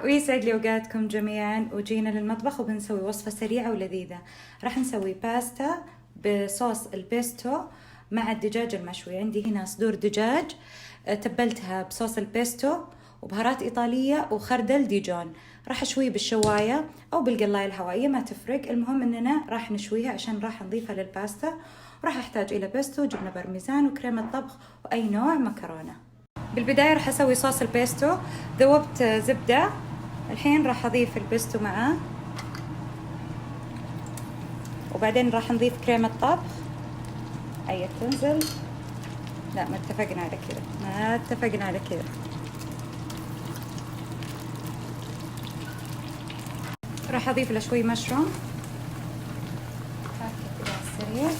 ويسعد لي اوقاتكم جميعا. وجينا للمطبخ وبنسوي وصفة سريعة ولذيذة. راح نسوي باستا بصوص البيستو مع الدجاج المشوي. عندي هنا صدور دجاج تبلتها بصوص البيستو وبهارات إيطالية وخردل ديجون. راح أشويه بالشواية أو بالقلاية الهوائية ما تفرق، المهم إننا راح نشويها عشان راح نضيفها للباستا. وراح أحتاج إلى بيستو، جبنة بارميزان، وكريمة طبخ، وأي نوع مكرونة. بالبداية راح أسوي صوص البيستو. ذوبت زبدة، الحين راح أضيف البيستو معاه، وبعدين راح نضيف كريمة طبخ. هيا تنزل. لا، ما اتفقنا على كذا. راح أضيف له شوي مشروم كذا على السريع.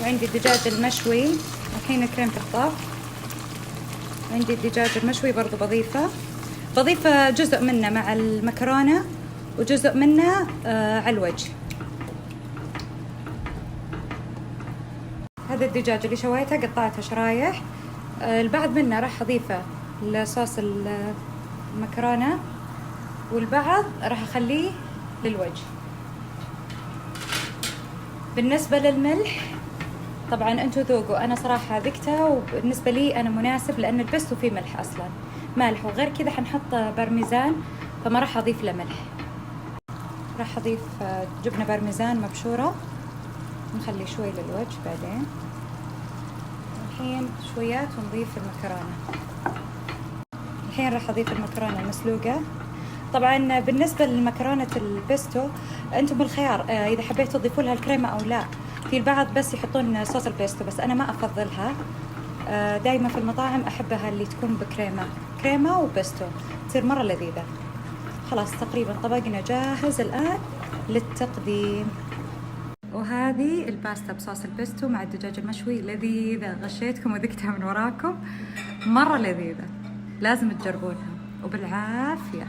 وعندي الدجاج المشوي، الحين كريمة الطبخ. عندي الدجاج المشوي برضو بضيف جزء منه مع المكرونة وجزء منه على الوجه. هذا الدجاج اللي شويته قطعته شرايح. البعض منه راح أضيفه لصوص المكرونة، والبعض راح أخليه للوجه. بالنسبة للملح طبعا انتو ذوقوا، انا صراحة ذقتها وبالنسبة لي انا مناسب، لان البيستو فيه ملح اصلا، مالح. وغير كذا حنحط بارميزان فما راح اضيف له ملح. راح اضيف جبنة بارميزان مبشورة، نخلي شوي للوجه بعدين. الحين شويات ونضيف المكرونة. الحين راح اضيف المكرونة المسلوقة. طبعا بالنسبة لمكرونة البيستو انتم بالخيار، اذا حبيتوا تضيفوا لها الكريمة او لا. في البعض بس يحطون صوص البيستو، بس انا ما افضلها. دايما في المطاعم احبها اللي تكون كريمة وبيستو، تصير مرة لذيذة. خلاص تقريبا طبقنا جاهز الان للتقديم. وهذه الباستا بصوص البيستو مع الدجاج المشوي لذيذة، غشيتكم وذقتها من وراكم، مرة لذيذة، لازم تجربونها وبالعافية.